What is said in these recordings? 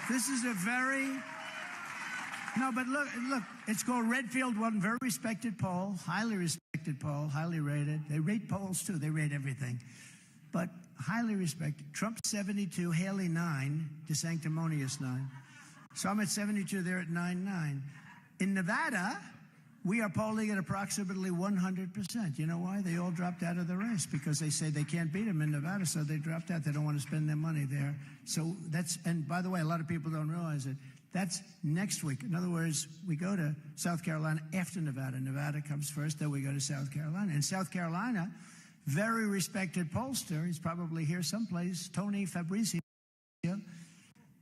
This is a very, no, but look, it's called Redfield One, very respected poll, highly respected poll, highly rated. They rate polls too, they rate everything. But highly respected. Trump 72, Haley 9, DeSanctimonious 9. So I'm at 72, they're at 9. In Nevada, we are polling at approximately 100%. You know why? They all dropped out of the race because they say they can't beat them in Nevada, so they dropped out. They don't want to spend their money there. So that's, and by the way, a lot of people don't realize it. That's next week. In other words, we go to South Carolina after Nevada. Nevada comes first, then we go to South Carolina. In South Carolina, very respected pollster, he's probably here someplace, Tony Fabrizio,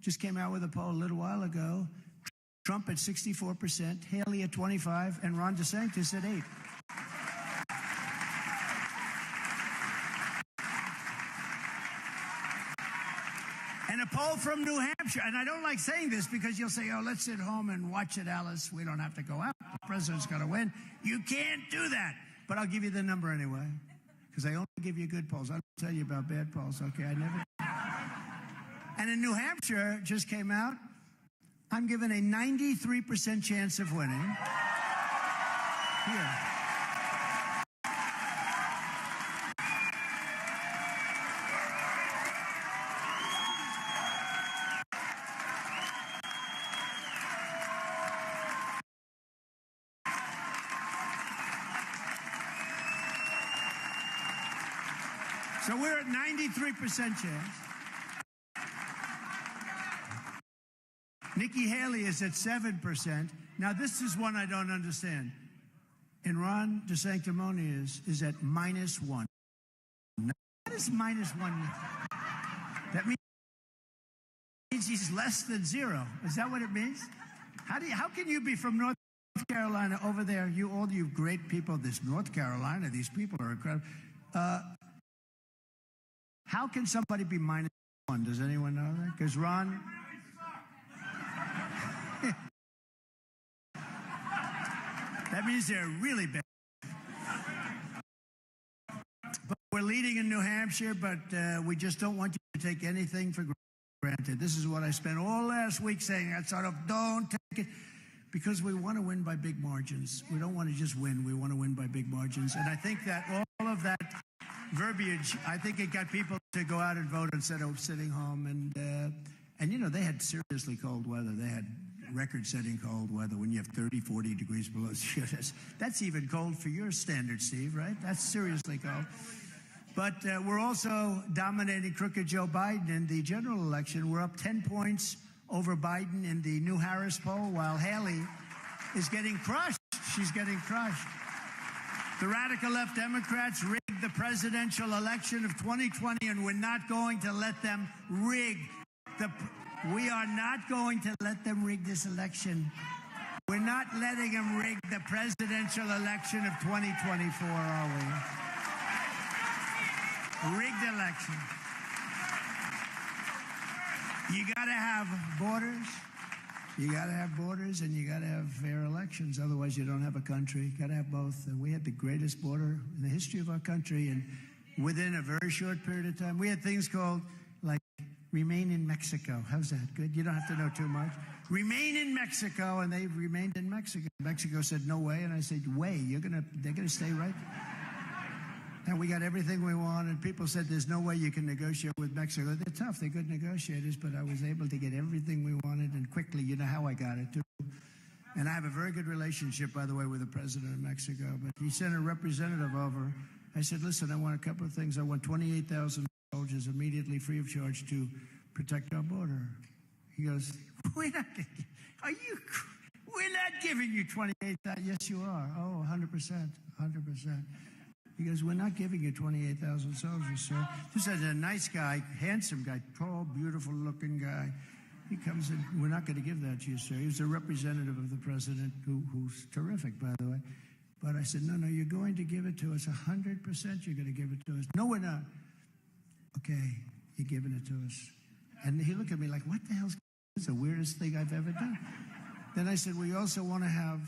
just came out with a poll a little while ago. Trump at 64%, Haley at 25%, and Ron DeSantis at 8%. And a poll from New Hampshire, and I don't like saying this because you'll say, oh, let's sit home and watch it, Alice. We don't have to go out. The president's going to win. You can't do that. But I'll give you the number anyway, because I only give you good polls. I don't tell you about bad polls, okay? I never. And in New Hampshire, just came out, I'm given a 93% chance of winning. Here. So we're at 93% chance. Nikki Haley is at 7%. Now, this is one I don't understand. And Ron DeSanctimonious is at -1. What is -1? That means he's less than 0. Is that what it means? How can you be from North Carolina over there? All you great people, this North Carolina, these people are incredible. How can somebody be -1? Does anyone know that? Because Ron... That means they're really bad. But we're leading in New Hampshire, but we just don't want you to take anything for granted. This is what I spent all last week saying. I sort of don't take it, because we want to win by big margins. We don't want to just win. We want to win by big margins. And I think that all of that verbiage, I think it got people to go out and vote instead of sitting home. And you know, they had seriously cold weather. They had record-setting cold weather when you have 30, 40 degrees below zero. That's even cold for your standards, Steve, right? That's seriously cold. But we're also dominating crooked Joe Biden in the general election. We're up 10 points over Biden in the new Harris poll, while Haley is getting crushed. She's getting crushed. The radical left Democrats rigged the presidential election of 2020, and we're not going to let them rig we are not going to let them rig this election. We're not letting them rig the presidential election of 2024, are we? Rigged election. You got to have borders. You got to have borders, and you got to have fair elections. Otherwise, you don't have a country. You got to have both. And we had the greatest border in the history of our country, and within a very short period of time, we had things called like remain in Mexico. How's that? Good? You don't have to know too much. Remain in Mexico, and they remained in Mexico. Mexico said no way, and I said, way, they're gonna stay right there. And we got everything we want, and people said there's no way you can negotiate with Mexico. They're tough, they're good negotiators, but I was able to get everything we wanted, and quickly. You know how I got it too. And I have a very good relationship, by the way, with the president of Mexico, but he sent a representative over. I said, listen, I want a couple of things. I want 28,000 soldiers immediately free of charge to protect our border. He goes, we're not giving you 28,000. Yes, you are. Oh, 100%, 100%. He goes, we're not giving you 28,000 soldiers, sir. This is a nice guy, handsome guy, tall, beautiful looking guy. He comes in, we're not going to give that to you, sir. He was a representative of the president, who's terrific, by the way. But I said, no, you're going to give it to us. 100% you're going to give it to us. No, we're not. Okay, you're giving it to us. And he looked at me like, what the hell's this? Is the weirdest thing I've ever done. Then I said, we also want to have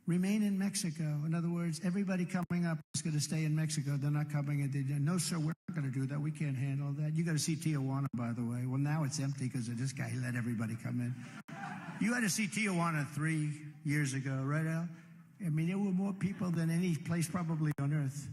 remain in Mexico. In other words, everybody coming up is going to stay in Mexico. They're not coming in. No, sir, we're not going to do that. We can't handle that. You got to see Tijuana, by the way. Well, now it's empty because of this guy. He let everybody come in. You had to see Tijuana 3 years ago, right, Al? I mean, there were more people than any place probably on earth.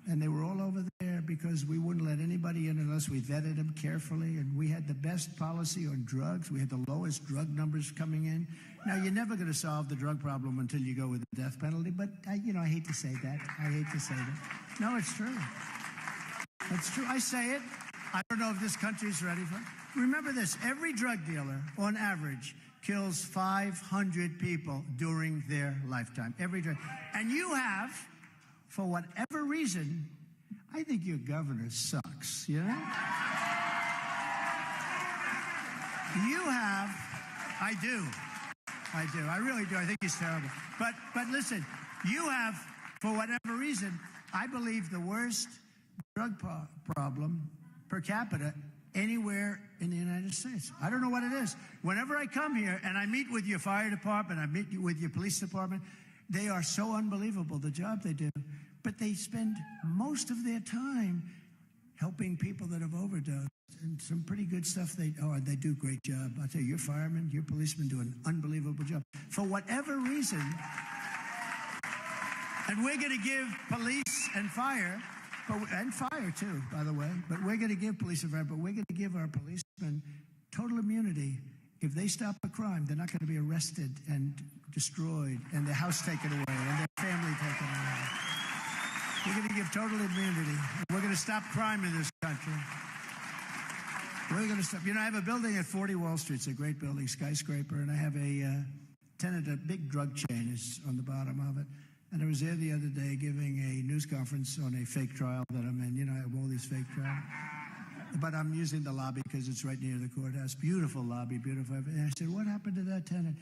And they were all over there because we wouldn't let anybody in unless we vetted them carefully. And we had the best policy on drugs. We had the lowest drug numbers coming in. Now, you're never going to solve the drug problem until you go with the death penalty. But, I hate to say that. I hate to say that. No, it's true. It's true. I say it. I don't know if this country's ready for it. Remember this. Every drug dealer, on average, kills 500 people during their lifetime. Every drug. And you have, for whatever reason, I think your governor sucks, you know? You have, I do. I really do. I think he's terrible. But listen, you have, for whatever reason, I believe the worst drug problem per capita anywhere in the United States. I don't know what it is. Whenever I come here and I meet with your fire department, I meet with your police department, they are so unbelievable, the job they do. But they spend most of their time helping people that have overdosed. And some pretty good stuff they do a great job. I'll tell you, your firemen, your policemen do an unbelievable job. For whatever reason, and we're going to give police and fire, and fire too, by the way, but we're going to give police and fire, but we're going to give our policemen total immunity. If they stop a crime, they're not going to be arrested and destroyed and their house taken away and their family taken away. We're going to give total immunity. We're going to stop crime in this country. We're going to stop. I have a building at 40 Wall Street. It's a great building, skyscraper, and I have a tenant, a big drug chain is on the bottom of it. And I was there the other day giving a news conference on a fake trial that I'm in. I have all these fake trials. But I'm using the lobby because it's right near the courthouse. Beautiful lobby, beautiful. And I said, what happened to that tenant?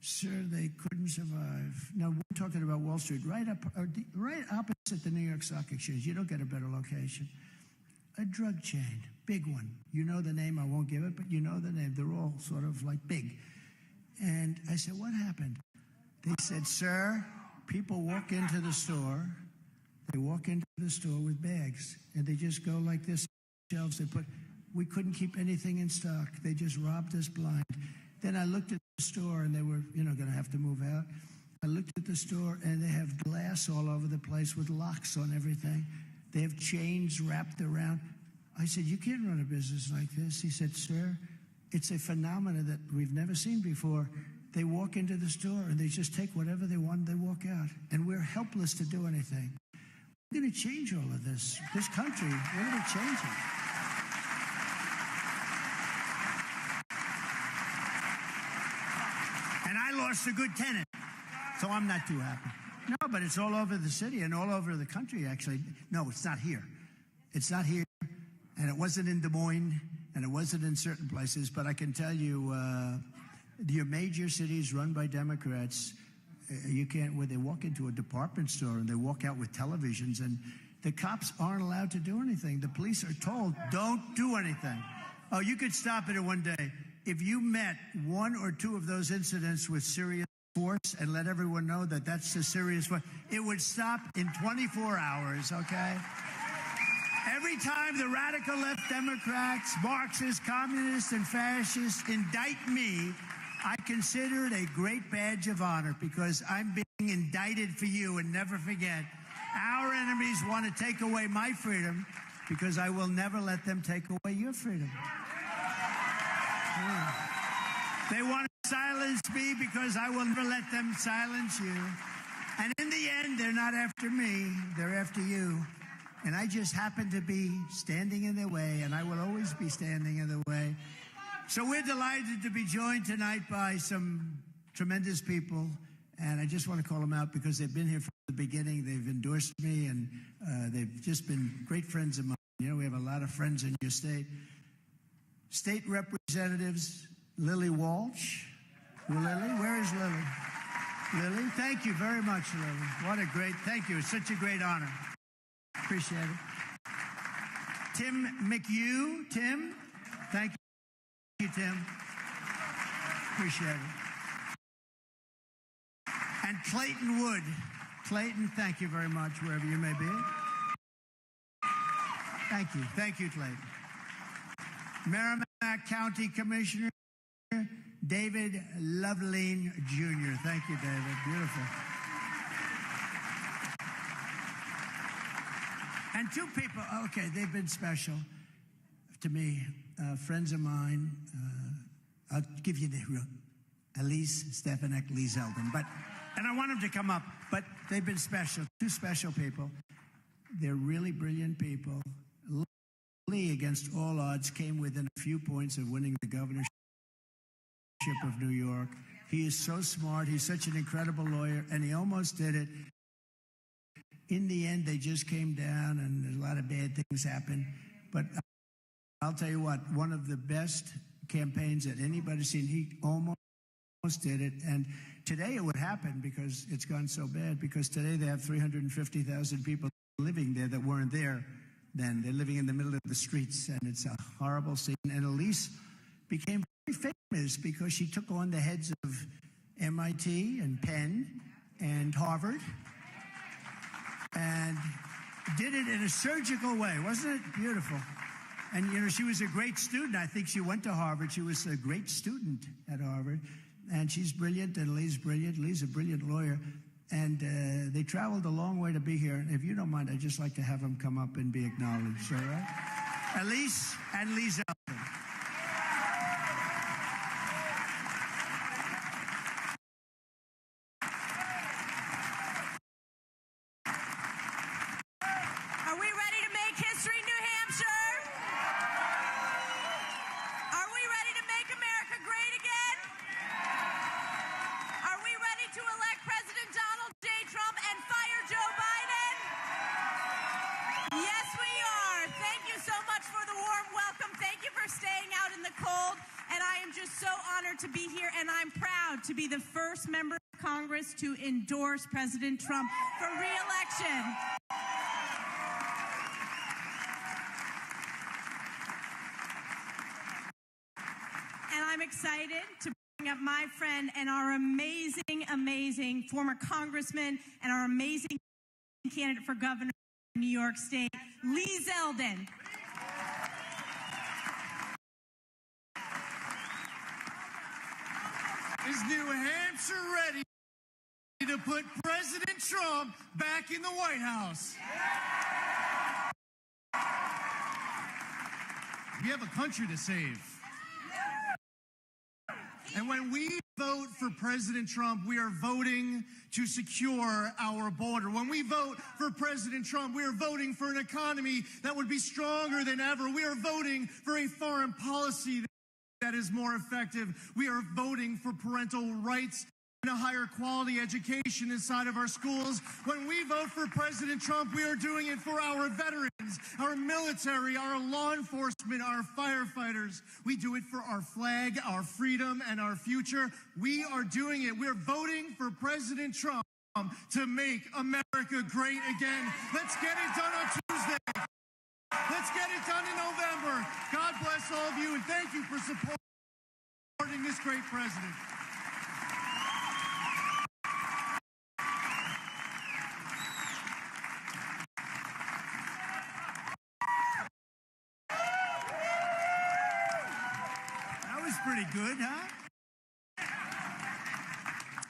Sir, they couldn't survive. Now, we're talking about Wall Street, right opposite the New York Stock Exchange. You don't get a better location. A drug chain, big one. You know the name, I won't give it, but you know the name. They're all sort of like big. And I said, what happened? They said, sir, people walk into the store. They walk into the store with bags, and they just go like this. Shelves we couldn't keep anything in stock. They just robbed us blind. Then I looked at the store, and they were, going to have to move out. I looked at the store, and they have glass all over the place with locks on everything. They have chains wrapped around. I said, you can't run a business like this. He said, sir, it's a phenomenon that we've never seen before. They walk into the store, and they just take whatever they want, and they walk out. And we're helpless to do anything. We're going to change all of this. This country, we're going to change it. And I lost a good tenant, so I'm not too happy. No, but it's all over the city and all over the country, actually. No, it's not here. It's not here, and it wasn't in Des Moines, and it wasn't in certain places. But I can tell you, your major cities run by Democrats, you can't, where they walk into a department store and they walk out with televisions, and the cops aren't allowed to do anything. The police are told, don't do anything. Oh, you could stop it in one day. If you met one or two of those incidents with serious force and let everyone know that that's a serious force, it would stop in 24 hours, okay? Every time the radical left Democrats, Marxists, communists, and fascists indict me, I consider it a great badge of honor because I'm being indicted for you. And never forget, our enemies want to take away my freedom because I will never let them take away your freedom. Yeah. They want to silence me because I will never let them silence you. And in the end, they're not after me, they're after you. And I just happen to be standing in their way, and I will always be standing in their way. So we're delighted to be joined tonight by some tremendous people, and I just want to call them out because they've been here from the beginning. They've endorsed me, and they've just been great friends of mine. We have a lot of friends in your state. State Representatives Lily Walsh. Lily, where is Lily? Lily, thank you very much, Lily. What a great, thank you. It's such a great honor. Appreciate it. Tim McHugh. Tim, thank you, Tim. Appreciate it. And Clayton Wood. Clayton, thank you very much, wherever you may be. Thank you. Thank you, Clayton. Merrimack County Commissioner David Loveline Jr. Thank you, David. Beautiful. And two people, okay, they've been special to me, friends of mine. I'll give you the Elise Stefanek, Lee Zeldin. And I want them to come up, but they've been special, two special people. They're really brilliant people. Lee, against all odds, came within a few points of winning the governorship of New York. He is so smart. He's such an incredible lawyer, and he almost did it. In the end, they just came down, and a lot of bad things happened. But I'll tell you what, one of the best campaigns that anybody's seen. He almost did it. And today it would happen because it's gone so bad, because today they have 350,000 people living there that weren't there then. They're living in the middle of the streets, and it's a horrible scene. And Elise became very famous because she took on the heads of MIT and Penn and Harvard and did it in a surgical way. Wasn't it beautiful? And, you know, she was a great student. I think she went to Harvard. She was a great student at Harvard. And she's brilliant, and Lee's brilliant. Lee's a brilliant lawyer. And they traveled a long way to be here. And if you don't mind, I'd just like to have them come up and be acknowledged, all right? Elise and Lee Zeldin. Are we ready to make history, New Hampshire? Are we ready to make America great again? Are we ready to elect President Donald J. Trump and fire Joe Biden? Yes, we are. Thank you so much for the warm welcome. Thank you for staying out in the cold. And I am just so honored to be here, and I'm proud to be the first member of Congress to endorse President Trump for re-election. And I'm excited to bring up my friend and our amazing, amazing former congressman and our amazing candidate for governor of New York State, Lee Zeldin. Is New Hampshire ready to put President Trump back in the White House? We have a country to save. And when we vote for President Trump, we are voting to secure our border. When we vote for President Trump, we are voting for an economy that would be stronger than ever. We are voting for a foreign policy that is more effective. We are voting for parental rights and a higher quality education inside of our schools. When we vote for President Trump, we are doing it for our veterans, our military, our law enforcement, our firefighters. We do it for our flag, our freedom, and our future. We are doing it. We are voting for President Trump to make America great again. Let's get it done on Tuesday. Let's get it done in November. God bless all of you, and thank you for supporting this great president. That was pretty good, huh?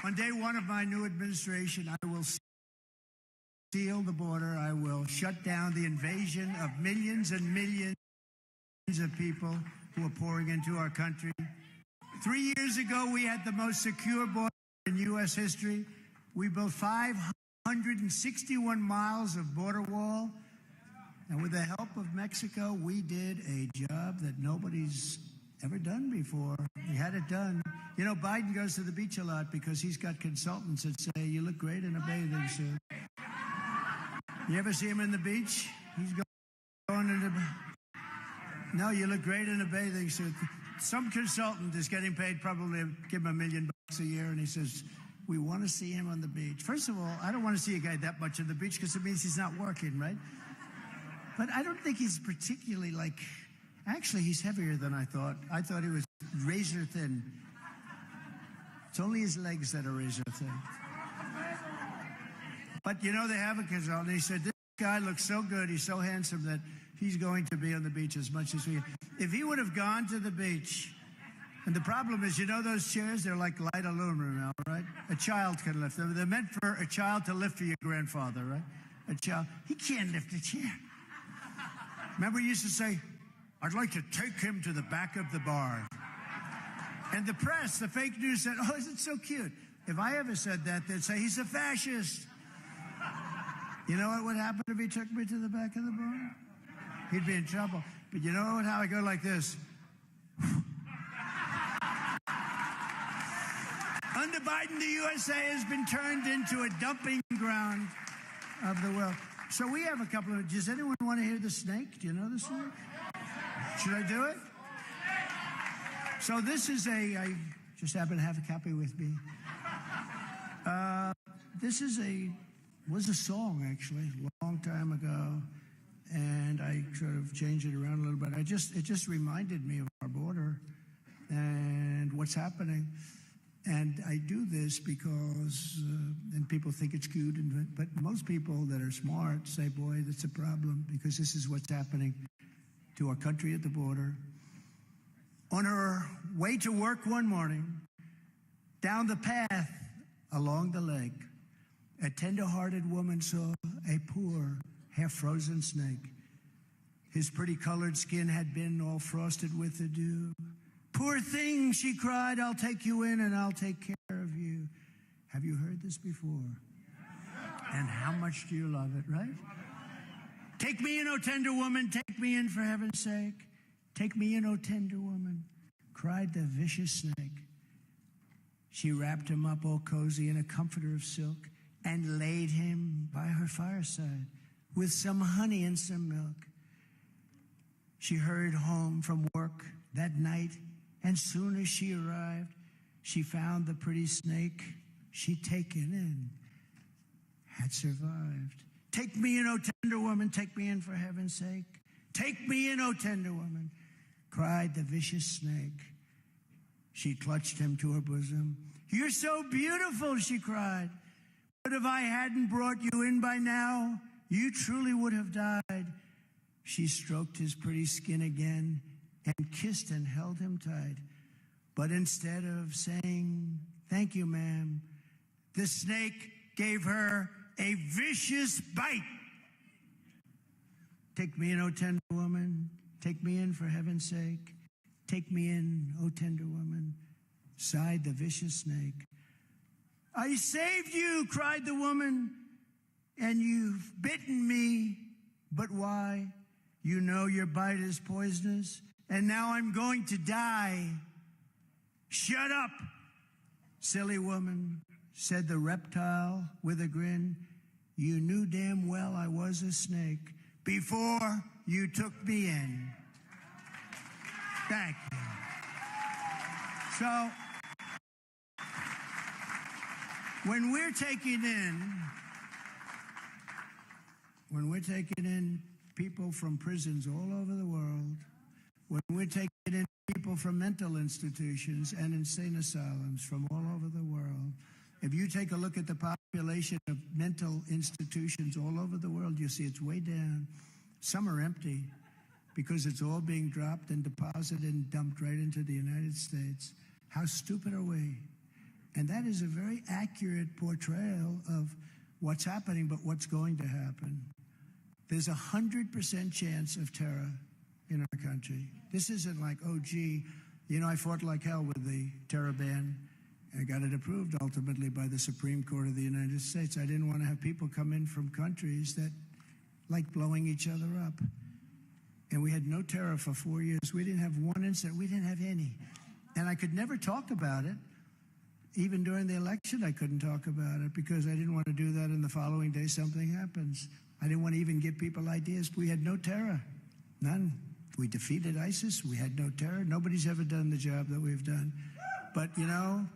On day one of my new administration, I will seal the border. I will shut down the invasion of millions and millions of people who are pouring into our country. 3 years ago, we had the most secure border in U.S. history. We built 561 miles of border wall. And with the help of Mexico, we did a job that nobody's ever done before. We had it done. You know, Biden goes to the beach a lot because he's got consultants that say, you look great in a bathing suit. You ever see him in the beach? He's going into... No, you look great in a bathing suit. Some consultant is getting paid probably, give him $1 million a year, and he says, we want to see him on the beach. First of all, I don't want to see a guy that much on the beach because it means he's not working, right? But I don't think he's particularly like... Actually, he's heavier than I thought. I thought he was razor thin. It's only his legs that are razor thin. But you know, they have a gazelle. And he said, this guy looks so good, he's so handsome that he's going to be on the beach as much as we. If he would have gone to the beach, and the problem is, you know those chairs? They're like light aluminum now, right? A child can lift them. They're meant for a child to lift for your grandfather, right? A child. He can't lift a chair. Remember, he used to say, I'd like to take him to the back of the bar. And the press, the fake news said, oh, isn't it so cute? If I ever said that, they'd say, he's a fascist. You know what would happen if he took me to the back of the bar? He'd be in trouble. But you know how I go like this? Under Biden, the USA has been turned into a dumping ground of the world. So we have a couple of, does anyone want to hear the snake? Do you know the snake? Should I do it? So this is I just happen to have a copy with me. This is was a song, actually, a long time ago. And I sort of changed it around a little bit. It just reminded me of our border and what's happening. And I do this because, and people think it's cute, but most people that are smart say, boy, that's a problem, because this is what's happening to our country at the border. On her way to work one morning, down the path along the lake, a tender-hearted woman saw a poor, half-frozen snake. His pretty colored skin had been all frosted with the dew. Poor thing, she cried, I'll take you in and I'll take care of you. Have you heard this before? And how much do you love it, right? Take me in, O tender woman, take me in for heaven's sake. Take me in, O tender woman, cried the vicious snake. She wrapped him up all cozy in a comforter of silk and laid him by her fireside with some honey and some milk. She hurried home from work that night, and soon as she arrived, she found the pretty snake she'd taken in had survived. Take me in, O tender woman, take me in for heaven's sake. Take me in, O tender woman, cried the vicious snake. She clutched him to her bosom. You're so beautiful, she cried. But if I hadn't brought you in by now, you truly would have died. She stroked his pretty skin again and kissed and held him tight. But instead of saying, thank you, ma'am, the snake gave her a vicious bite. Take me in, O tender woman. Take me in for heaven's sake. Take me in, O tender woman, sighed the vicious snake. I saved you, cried the woman, and you've bitten me. But why? You know your bite is poisonous, and now I'm going to die. Shut up, silly woman, said the reptile with a grin. You knew damn well I was a snake before you took me in. Thank you. So, when we're taking in people from prisons all over the world, when we're taking in people from mental institutions and insane asylums from all over the world, if you take a look at the population of mental institutions all over the world, you'll see it's way down. Some are empty because it's all being dropped and deposited and dumped right into the United States. How stupid are we? And that is a very accurate portrayal of what's happening, but what's going to happen. There's 100% chance of terror in our country. This isn't like, oh, gee, you know, I fought like hell with the terror ban. I got it approved ultimately by the Supreme Court of the United States. I didn't want to have people come in from countries that like blowing each other up. And we had no terror for 4 years. We didn't have one incident. We didn't have any. And I could never talk about it. Even during the election, I couldn't talk about it because I didn't want to do that and the following day something happens. I didn't want to even give people ideas. We had no terror. None. We defeated ISIS. We had no terror. Nobody's ever done the job that we've done. But, you know,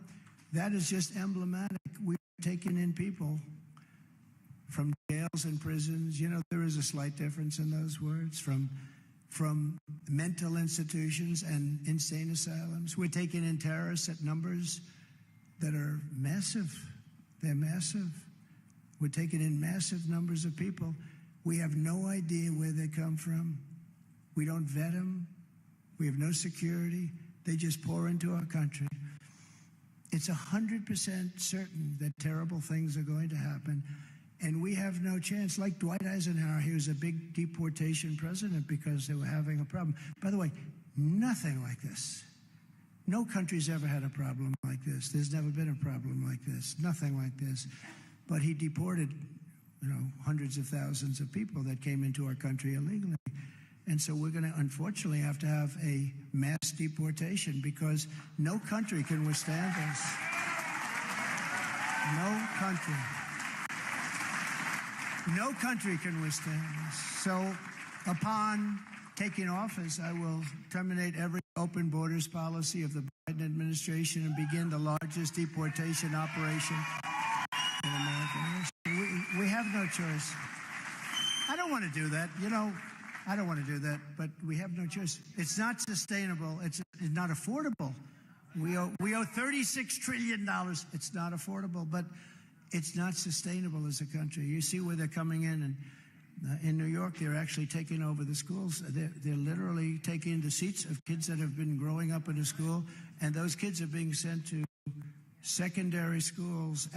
that is just emblematic. We've taken in people from jails and prisons. You know, there is a slight difference in those words. From mental institutions and insane asylums. We're taking in terrorists at numbers that are massive. They're massive. We're taking in massive numbers of people. We have no idea where they come from. We don't vet them. We have no security. They just pour into our country. It's 100% certain that terrible things are going to happen, and we have no chance. Like Dwight Eisenhower, he was a big deportation president because they were having a problem. By the way, nothing like this. No country's ever had a problem like this. There's never been a problem like this. Nothing like this. But he deported, hundreds of thousands of people that came into our country illegally. And so we're going to, unfortunately, have to have a mass deportation because no country can withstand this. No country. No country can withstand this. So upon taking office, I will terminate every open borders policy of the Biden administration and begin the largest deportation operation in American history. We have no choice. I don't want to do that. I don't want to do that, but we have no choice. It's not sustainable. It's not affordable. We owe $36 trillion. It's not affordable, but it's not sustainable as a country. You see where they're coming in, and in New York, they're actually taking over the schools. They're literally taking the seats of kids that have been growing up in a school, and those kids are being sent to secondary schools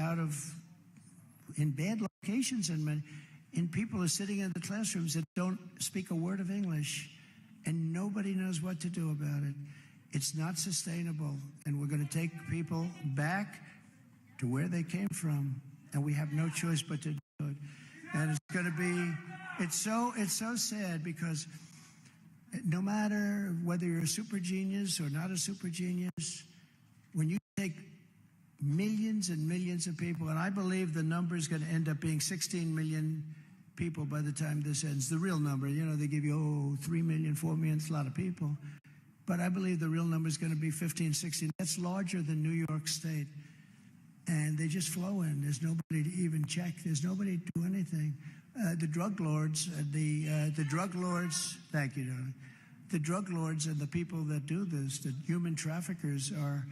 in bad locations, and people are sitting in the classrooms that don't speak a word of English, and nobody knows what to do about it. It's not sustainable, and we're going to take people back to where they came from, and we have no choice but to do it. And it's going to be, it's so sad because no matter whether you're a super genius or not a super genius, when you take millions and millions of people, and I believe the number is going to end up being 16 million people by the time this ends. The real number, they give you, 3 million, 4 million, it's a lot of people. But I believe the real number is going to be 15, 16. That's larger than New York State. And they just flow in. There's nobody to even check. There's nobody to do anything. The drug lords, thank you, darling. The drug lords and the people that do this, the human traffickers are,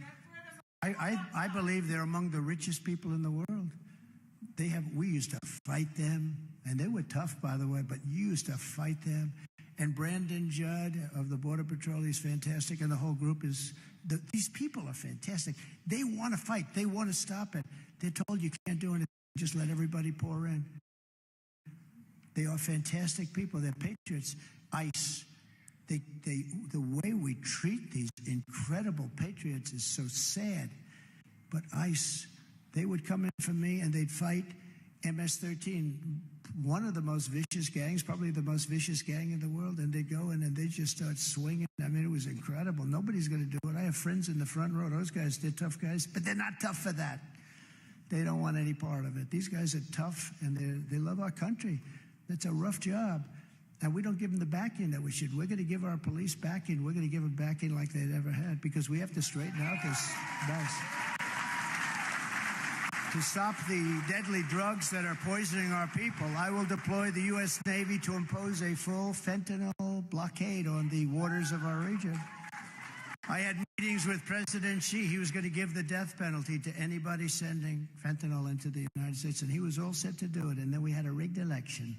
I believe they're among the richest people in the world. We used to fight them, and they were tough, by the way, but you used to fight them. And Brandon Judd of the Border Patrol, he's fantastic, and the whole group these people are fantastic. They want to fight. They want to stop it. They're told you can't do anything. Just let everybody pour in. They are fantastic people. They're patriots. ICE. The way we treat these incredible patriots is so sad. But ICE, they would come in for me and they'd fight MS-13, one of the most vicious gangs, probably the most vicious gang in the world, and they'd go in and they'd just start swinging. I mean, it was incredible. Nobody's going to do it. I have friends in the front row. Those guys, they're tough guys, but they're not tough for that. They don't want any part of it. These guys are tough, and they love our country. That's a rough job, and we don't give them the backing that we should. We're going to give our police backing. We're going to give them backing like they'd ever had, because we have to straighten out this mess. To stop the deadly drugs that are poisoning our people, I will deploy the U.S. Navy to impose a full fentanyl blockade on the waters of our region. I had meetings with President Xi. He was going to give the death penalty to anybody sending fentanyl into the United States, and he was all set to do it. And then we had a rigged election.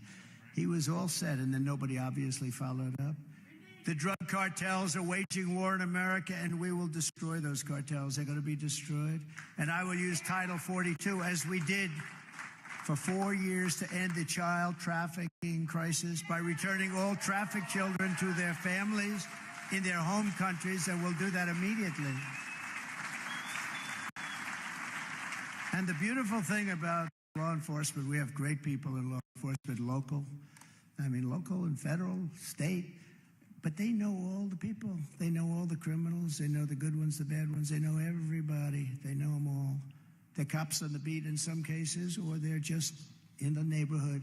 He was all set, and then nobody obviously followed up. The drug cartels are waging war in America, and we will destroy those cartels. They're going to be destroyed. And I will use Title 42, as we did for 4 years, to end the child trafficking crisis by returning all trafficked children to their families in their home countries, and we'll do that immediately. And the beautiful thing about law enforcement, we have great people in law enforcement, local and federal, state. But they know all the people. They know all the criminals. They know the good ones, the bad ones. They know everybody. They know them all. They're cops on the beat in some cases, or they're just in the neighborhood.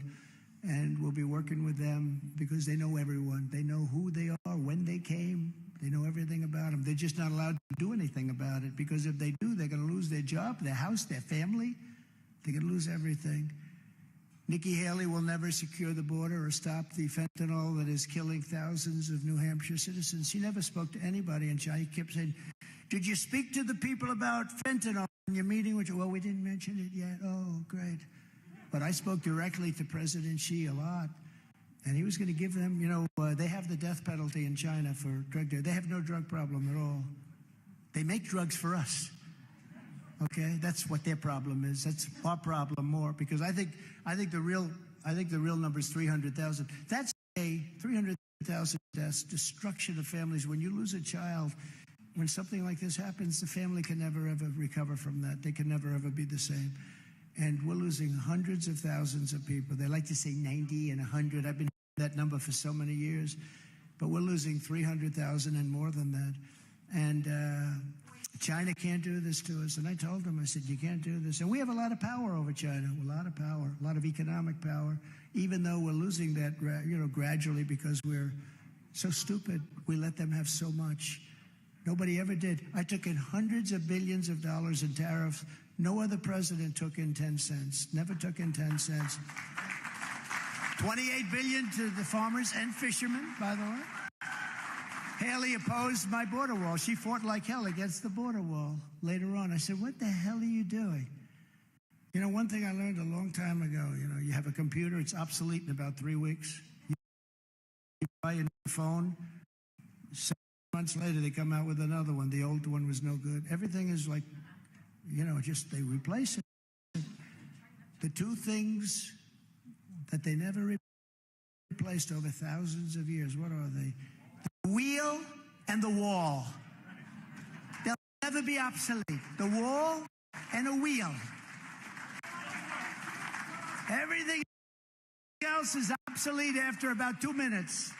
And we'll be working with them because they know everyone. They know who they are, when they came. They know everything about them. They're just not allowed to do anything about it, because if they do, they're going to lose their job, their house, their family. They're going to lose everything. Nikki Haley will never secure the border or stop the fentanyl that is killing thousands of New Hampshire citizens. She never spoke to anybody, and she kept saying, "Did you speak to the people about fentanyl in your meeting?" Which, well, we didn't mention it yet. Oh, great. But I spoke directly to President Xi a lot, and he was going to give them, they have the death penalty in China for drug dealers. They have no drug problem at all. They make drugs for us. Okay, that's what their problem is. That's our problem more, because I think the real number is 300,000. That's 300,000 deaths, destruction of families. When you lose a child, when something like this happens, the family can never ever recover from that. They can never ever be the same. And we're losing hundreds of thousands of people. They like to say 90 and 100. I've been hearing that number for so many years, but we're losing 300,000 and more than that. And China can't do this to us. And I told them, I said, you can't do this. And we have a lot of power over China, a lot of power, a lot of economic power, even though we're losing that, gradually, because we're so stupid. We let them have so much. Nobody ever did. I took in hundreds of billions of dollars in tariffs. No other president took in 10 cents. Never took in 10 cents. 28 billion to the farmers and fishermen, by the way. Haley opposed my border wall. She fought like hell against the border wall later on. I said, what the hell are you doing? One thing I learned a long time ago, you have a computer, it's obsolete in about 3 weeks. You buy a new phone, 7 months later they come out with another one. The old one was no good. Everything is like, just they replace it. The two things that they never replaced over thousands of years, what are they? The wheel and the wall. They'll never be obsolete. The wall and a wheel. Everything else is obsolete after about 2 minutes.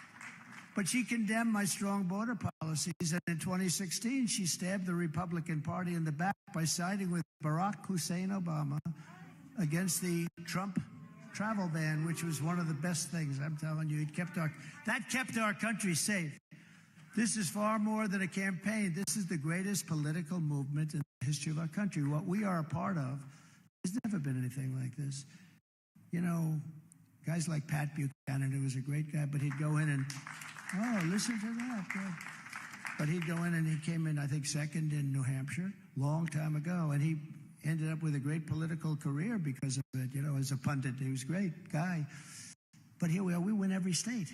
But she condemned my strong border policies, and in 2016, she stabbed the Republican Party in the back by siding with Barack Hussein Obama against the Trump travel ban, which was one of the best things. I'm telling you, that kept our country safe. This is far more than a campaign. This is the greatest political movement in the history of our country. What we are a part of, there's never been anything like this. Guys like Pat Buchanan, who was a great guy, but he'd go in and, listen to that. Good. But he'd go in and he came in, I think, second in New Hampshire, long time ago, and he ended up with a great political career because of it, as a pundit. He was a great guy. But here we are, we win every state.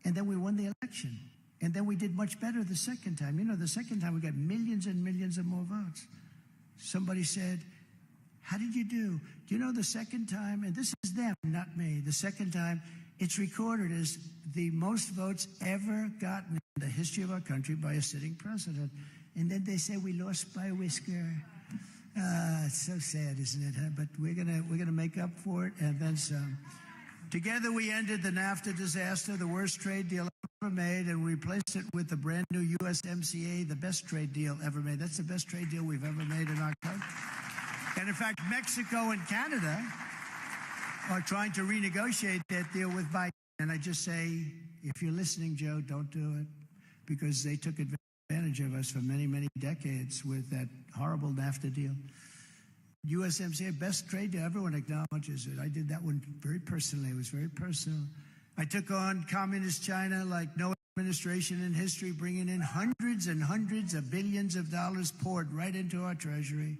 And then we won the election. And then we did much better the second time. The second time we got millions and millions of more votes. Somebody said, how did you do? Do you know the second time, and this is them, not me, the second time, it's recorded as the most votes ever gotten in the history of our country by a sitting president. And then they say we lost by a whisker. It's so sad, isn't it? Huh? But we're gonna make up for it, and then some. Together we ended the NAFTA disaster, the worst trade deal ever made, and we replaced it with the brand new USMCA, the best trade deal ever made. That's the best trade deal we've ever made in our country. And in fact, Mexico and Canada are trying to renegotiate that deal with Biden. And I just say, if you're listening, Joe, don't do it, because they took advantage of us for many, many decades with that horrible NAFTA deal. USMCA, best trade deal. Everyone acknowledges it. I did that one very personally. It was very personal. I took on communist China like no administration in history, bringing in hundreds and hundreds of billions of dollars poured right into our treasury.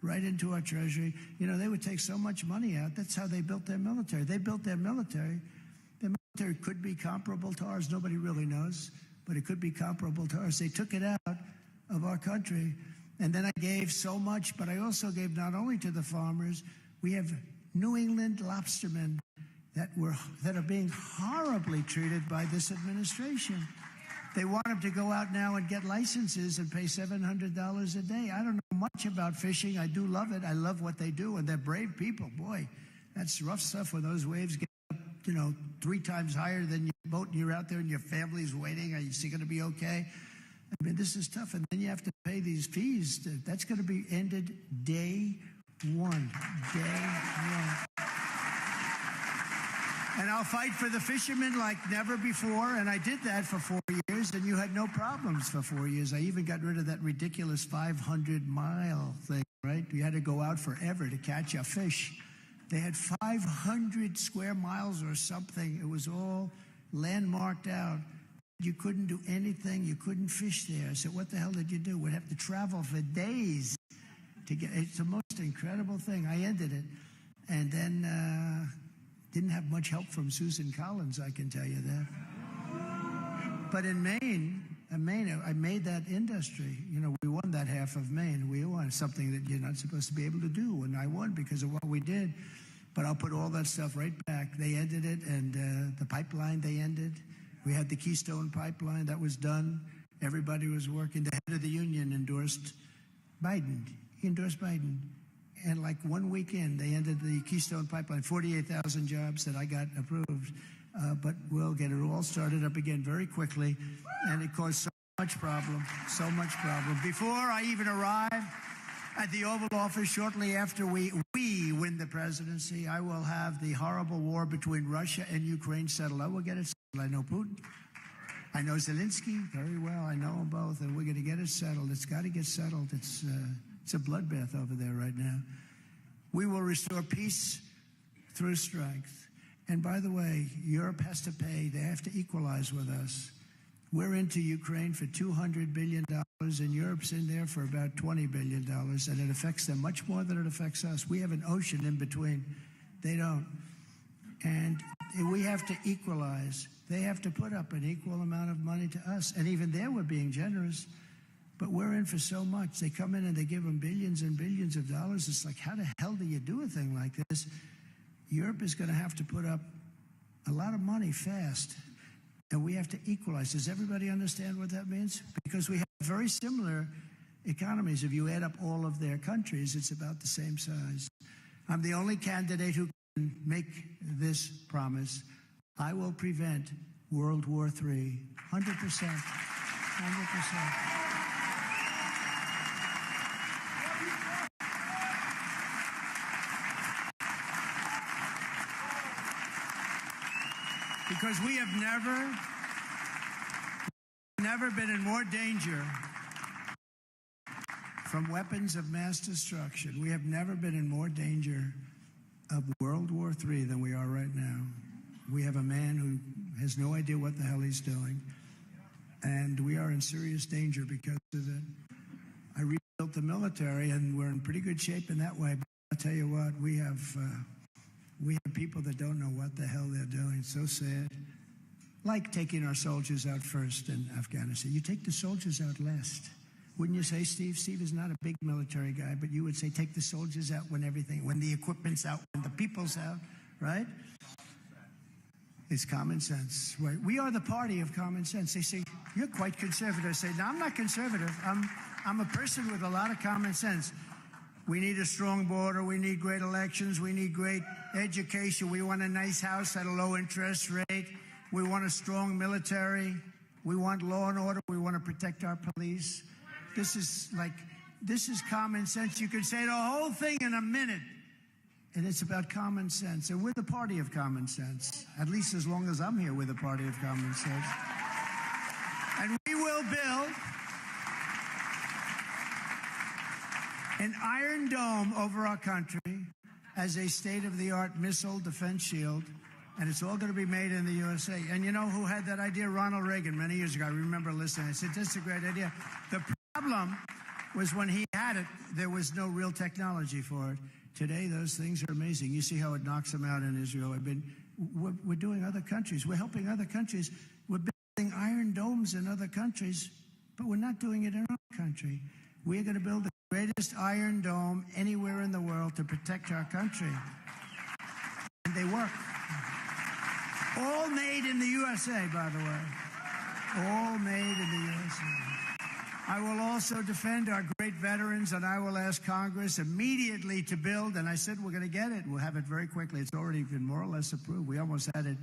Right into our treasury. They would take so much money out. That's how they built their military. They built their military. Their military could be comparable to ours. Nobody really knows, but it could be comparable to ours. They took it out of our country. And then I gave so much, but I also gave not only to the farmers. We have New England lobstermen that are being horribly treated by this administration. They want them to go out now and get licenses and pay $700 a day. I don't know much about fishing. I do love it. I love what they do, and they're brave people. Boy, that's rough stuff when those waves get up, 3 times higher than your boat, and you're out there and your family's waiting. Are you going to be okay? I mean, this is tough, and then you have to pay these fees. That's going to be ended day one. Day one. And I'll fight for the fishermen like never before, and I did that for 4 years, and you had no problems for 4 years. I even got rid of that ridiculous 500-mile thing, right? You had to go out forever to catch a fish. They had 500 square miles or something. It was all landmarked out. You couldn't do anything. You couldn't fish there. I said, what the hell did you do? We'd have to travel for days to get. It's the most incredible thing. I ended it. And then didn't have much help from Susan Collins, I can tell you that. But in Maine, I made that industry. You know, we won that half of Maine. We won something that you're not supposed to be able to do, and I won because of what we did. But I'll put all that stuff right back. They ended it, and the pipeline they ended. We had the Keystone Pipeline that was done. Everybody was working. The head of the union endorsed Biden. He endorsed Biden. And like 1 week in, they ended the Keystone Pipeline, 48,000 jobs that I got approved. But we'll get it all started up again very quickly. And it caused so much problem. Before I even arrive at the Oval Office, shortly after we win the presidency, I will have the horrible war between Russia and Ukraine settled. I will get it settled. I know Putin. I know Zelensky very well. I know them both, and we're going to get it settled. It's got to get settled. It's a bloodbath over there right now. We will restore peace through strength. And by the way, Europe has to pay. They have to equalize with us. We're into Ukraine for $200 billion, and Europe's in there for about $20 billion, and it affects them much more than it affects us. We have an ocean in between. They don't. And we have to equalize. They have to put up an equal amount of money to us, and even there we're being generous. But we're in for so much. They come in and they give them billions and billions of dollars. It's like, how the hell do you do a thing like this? Europe is going to have to put up a lot of money fast, and we have to equalize. Does everybody understand what that means? Because we have very similar economies. If you add up all of their countries, it's about the same size. I'm the only candidate who can make this promise. I will prevent World War III. 100%. 100%. Because we have never been in more danger from weapons of mass destruction. We have never been in more danger of World War III than we are right now. We have a man who has no idea what the hell he's doing, and we are in serious danger because of it. I rebuilt the military, and we're in pretty good shape in that way. But I'll tell you what, we have people that don't know what the hell they're doing. It's so sad. Like taking our soldiers out first in Afghanistan. You take the soldiers out last. Wouldn't you say, Steve? Steve is not a big military guy, but you would say take the soldiers out when the equipment's out, when the people's out, right? It's common sense, right? We are the party of common sense. They say, you're quite conservative. I say, no, I'm not conservative. I'm a person with a lot of common sense. We need a strong border. We need great elections. We need great education. We want a nice house at a low interest rate. We want a strong military. We want law and order. We want to protect our police. This is common sense. You can say the whole thing in a minute, and it's about common sense. And we're the party of common sense. At least as long as I'm here, we're the party of common sense. And we will build an Iron Dome over our country as a state-of-the-art missile defense shield, and it's all going to be made in the USA. And you know who had that idea? Ronald Reagan, many years ago. I remember listening. I said, this is a great idea. The problem was when he had it, there was no real technology for it. Today, those things are amazing. You see how it knocks them out in Israel. We're doing other countries. We're helping other countries. We're building Iron Domes in other countries, but we're not doing it in our country. We're going to build the greatest Iron Dome anywhere in the world to protect our country. And they work. All made in the USA, by the way. All made in the USA. I will also defend our great veterans, and I will ask Congress immediately to build, and I said we're going to get it. We'll have it very quickly. It's already been more or less approved. We almost had it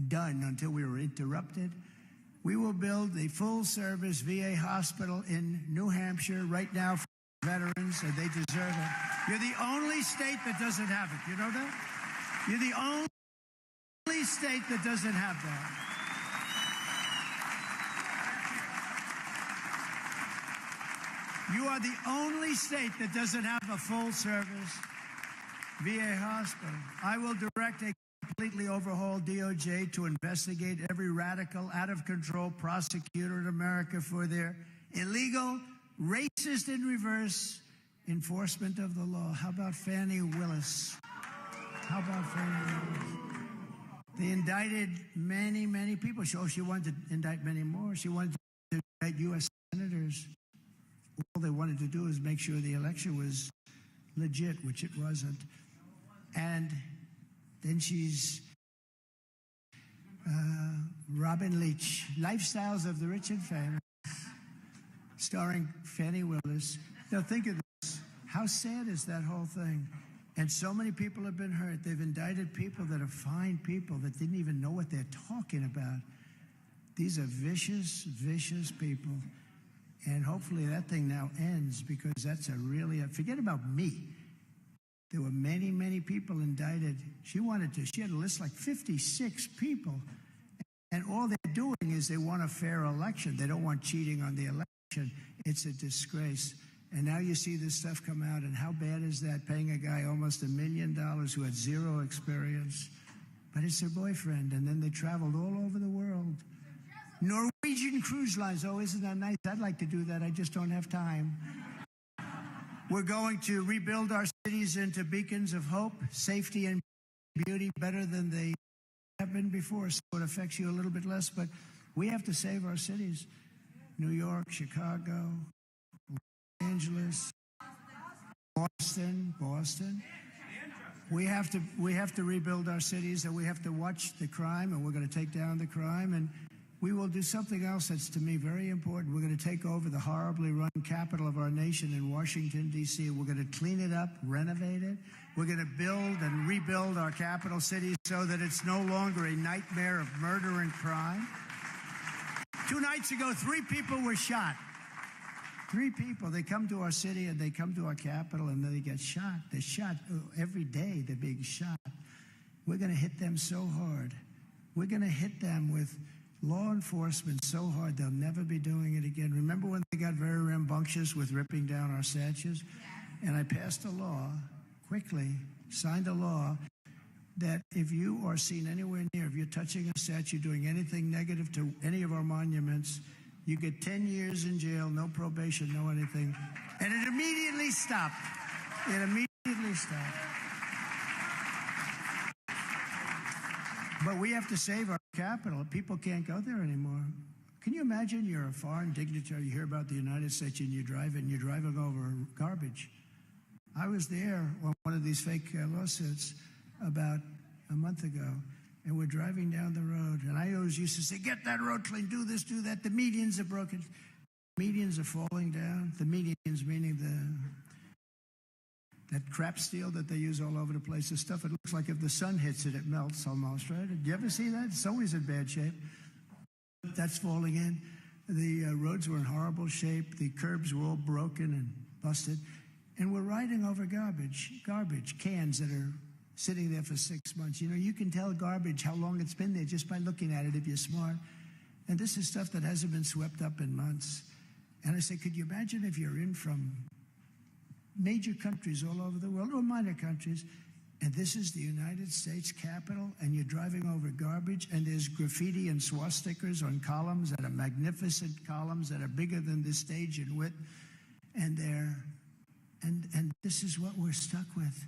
done until we were interrupted. We will build a full-service VA hospital in New Hampshire right now for veterans, and they deserve it. You're the only state that doesn't have it. You know that? You're the only state that doesn't have that. You are the only state that doesn't have a full-service VA hospital. I will direct a completely overhauled DOJ to investigate every radical, out-of-control prosecutor in America for their illegal, racist, in reverse enforcement of the law. How about Fannie Willis? How about Fannie Willis? They indicted many, many people. She wanted to indict many more. She wanted to indict U.S. senators. All they wanted to do is make sure the election was legit, which it wasn't. And then she's Robin Leach, Lifestyles of the Rich and Famous, starring Fannie Willis. Now think of this. How sad is that whole thing? And so many people have been hurt. They've indicted people that are fine people that didn't even know what they're talking about. These are vicious, vicious people. And hopefully that thing now ends, because that's forget about me. There were many, many people indicted. She had a list like 56 people. And all they're doing is they want a fair election. They don't want cheating on the election. It's a disgrace. And now you see this stuff come out, and how bad is that, paying a guy almost $1 million who had zero experience? But it's their boyfriend, and then they traveled all over the world. Norwegian Cruise Lines, oh, isn't that nice? I'd like to do that, I just don't have time. We're going to rebuild our cities into beacons of hope, safety, and beauty better than they have been before, so it affects you a little bit less, but we have to save our cities. New York, Chicago, Los Angeles, Boston. We have to rebuild our cities, and we have to watch the crime, and we're going to take down the crime, and we will do something else that's, to me, very important. We're going to take over the horribly run capital of our nation in Washington, D.C. We're going to clean it up, renovate it. We're going to build and rebuild our capital city so that it's no longer a nightmare of murder and crime. 2 nights ago, 3 people were shot. 3 people. They come to our city and they come to our capital and then they get shot. They're shot every day. They're being shot. We're going to hit them so hard. We're going to hit them with law enforcement so hard they'll never be doing it again. Remember when they got very rambunctious with ripping down our statues? And I passed a law, quickly signed a law, that if you are seen anywhere near, if you're touching a statue, doing anything negative to any of our monuments, you get 10 years in jail, no probation, no anything. And it immediately stopped. It immediately stopped. But we have to save our capital. People can't go there anymore. Can you imagine you're a foreign dignitary, you hear about the United States, and you're driving over garbage. I was there on one of these fake lawsuits about a month ago, and we're driving down the road, and I always used to say, get that road clean, do this, do that. The medians are broken. Medians are falling down. The medians meaning that crap steel that they use all over the place. The stuff, it looks like if the sun hits it, it melts almost, right? Did you ever see that? It's always in bad shape. That's falling in. The roads were in horrible shape. The curbs were all broken and busted. And we're riding over garbage cans that are sitting there for 6 months. You know, you can tell garbage how long it's been there just by looking at it if you're smart. And this is stuff that hasn't been swept up in months. And I say, could you imagine if you're in from major countries all over the world, or minor countries, and this is the United States Capitol, and you're driving over garbage, and there's graffiti and swastikas on columns that are magnificent columns that are bigger than this stage in width, and this is what we're stuck with.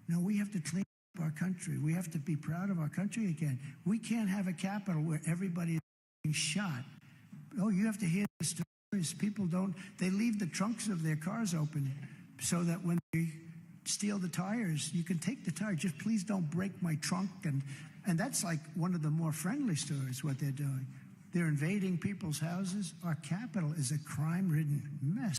No, we have to clean up our country. We have to be proud of our country again. We can't have a capital where everybody is being shot. Oh, you have to hear the stories. People they leave the trunks of their cars open so that when they steal the tires, you can take the tire. Just please don't break my trunk. And that's like one of the more friendly stories, what they're doing. They're invading people's houses. Our capital is a crime-ridden mess.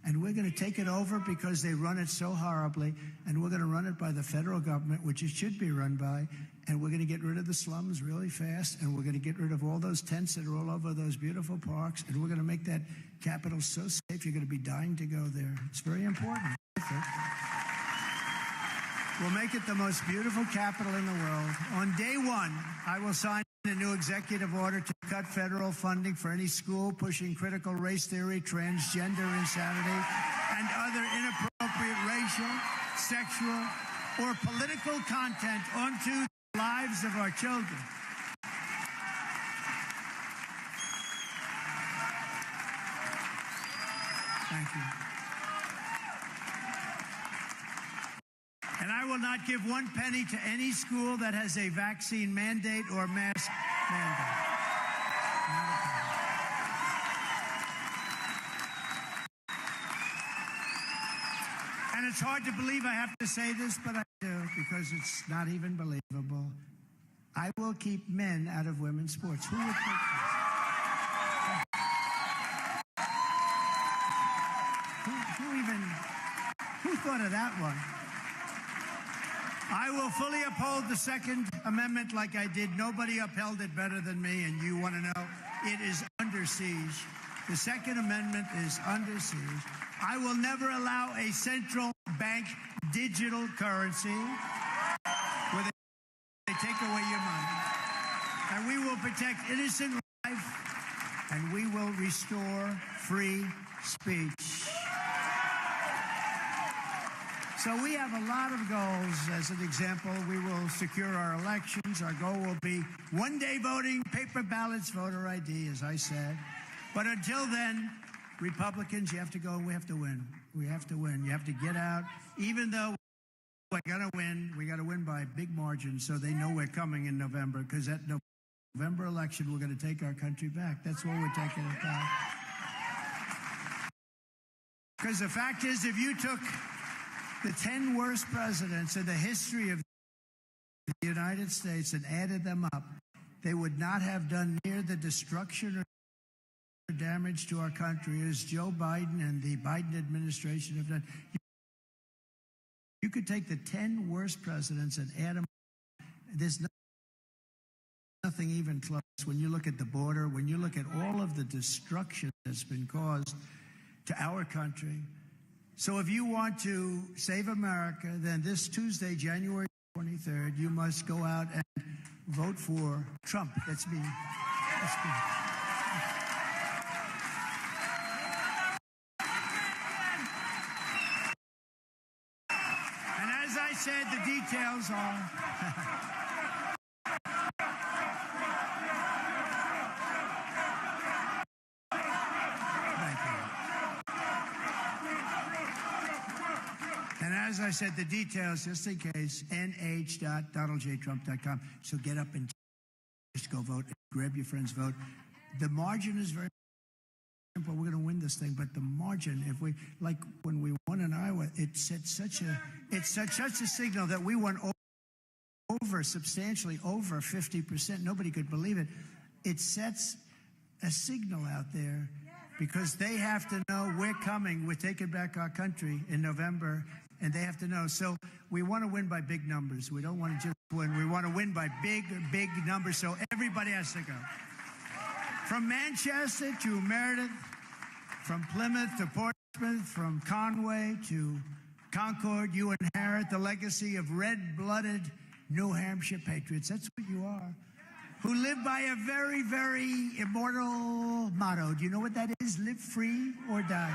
And we're going to take it over because they run it so horribly, and we're going to run it by the federal government, which it should be run by, and we're going to get rid of the slums really fast, and we're going to get rid of all those tents that are all over those beautiful parks, and we're going to make that capital so safe you're going to be dying to go there. It's very important. We'll make it the most beautiful capital in the world. On day 1, I will sign a new executive order to cut federal funding for any school pushing critical race theory, transgender insanity, and other inappropriate racial, sexual, or political content onto the lives of our children. Thank you. And And I will not give one penny to any school that has a vaccine mandate or mask mandate. Not a penny. And it's hard to believe I have to say this, but I do, because it's not even believable. I will keep men out of women's sports. Who would think this? Who thought of that one? I will fully uphold the Second Amendment like I did. Nobody upheld it better than me, and you want to know? It is under siege. The Second Amendment is under siege. I will never allow a central bank digital currency where they take away your money. And we will protect innocent life, and we will restore free speech. So we have a lot of goals. As an example, we will secure our elections. Our goal will be one-day voting, paper ballots, voter ID, as I said. But until then, Republicans, you have to go, and we have to win. We have to win. You have to get out. Even though we're going to win, we got to win by a big margin so they know we're coming in November, because that November election, we're going to take our country back. That's what we're taking it back. Because the fact is, if you took the 10 worst presidents in the history of the United States and added them up, they would not have done near the destruction or damage to our country as Joe Biden and the Biden administration have done. You could take the 10 worst presidents and add them up. There's nothing even close. When you look at the border, when you look at all of the destruction that's been caused to our country. So if you want to save America, then this Tuesday, January 23rd, you must go out and vote for Trump. That's me. That's me. And as I said, the details are... And as I said, the details, just in case, nh.donaldjtrump.com. So get up and just go vote. Grab your friend's vote. The margin is very simple. We're going to win this thing, but the margin, if we, like when we won in Iowa, it set such a signal that we won substantially over 50%. Nobody could believe it. It sets a signal out there because they have to know we're coming. We're taking back our country in November. And they have to know. So we want to win by big numbers. We don't want to just win. We want to win by big, big numbers. So everybody has to go. From Manchester to Meredith, from Plymouth to Portsmouth, from Conway to Concord, you inherit the legacy of red-blooded New Hampshire patriots. That's what you are. Who live by a very, very immortal motto. Do you know what that is? Live free or die.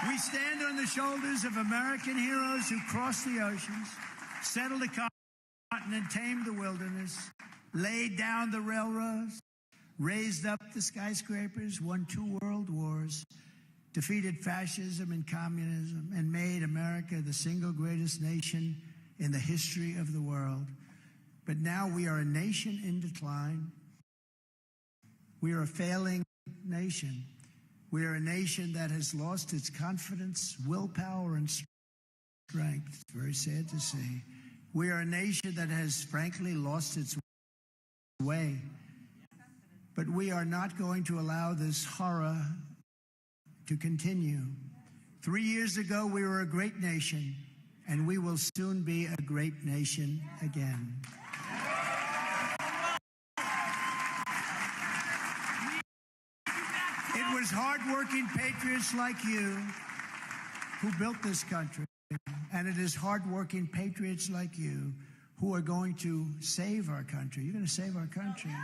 We stand on the shoulders of American heroes who crossed the oceans, settled the continent, tamed the wilderness, laid down the railroads, raised up the skyscrapers, won 2 world wars, defeated fascism and communism, and made America the single greatest nation in the history of the world. But now we are a nation in decline. We are a failing nation. We are a nation that has lost its confidence, willpower, and strength. It's very sad to see. We are a nation that has, frankly, lost its way. But we are not going to allow this horror to continue. 3 years ago, we were a great nation, and we will soon be a great nation again. It was hardworking patriots like you who built this country, and it is hardworking patriots like you who are going to save our country. You're going to save our country.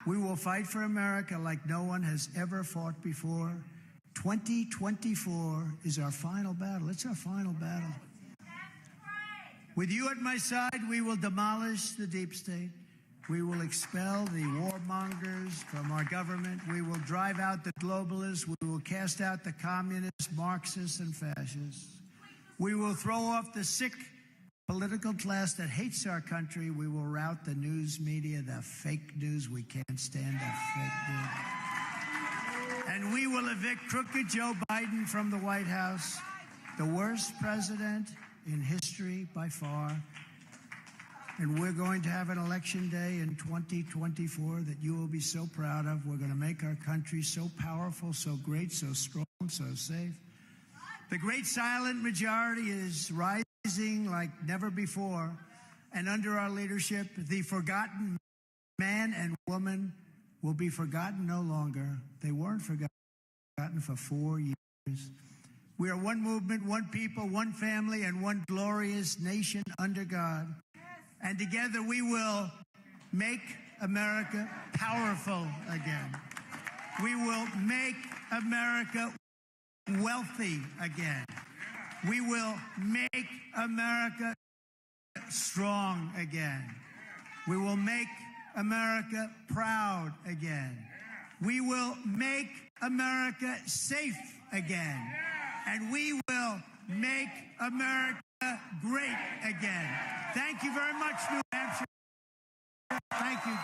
We will fight for America like no one has ever fought before. 2024 is our final battle. It's our final battle. With you at my side, we will demolish the deep state, We will expel the warmongers from our government. We will drive out the globalists. We will cast out the communists, Marxists, and fascists. We will throw off the sick political class that hates our country. We will rout the news media, the fake news. We can't stand the fake news. And we will evict crooked Joe Biden from the White House, the worst president in history by far. And we're going to have an election day in 2024 that you will be so proud of. We're going to make our country so powerful, so great, so strong, so safe. The great silent majority is rising like never before. And under our leadership, the forgotten man and woman will be forgotten no longer. They weren't forgotten for 4 years. We are one movement, one people, one family, and one glorious nation under God. And together we will make America powerful again. We will make America wealthy again. We will make America strong again. We will make America proud again. We will make America safe again. And we will make America great again. Thank you very much, New Hampshire. Thank you.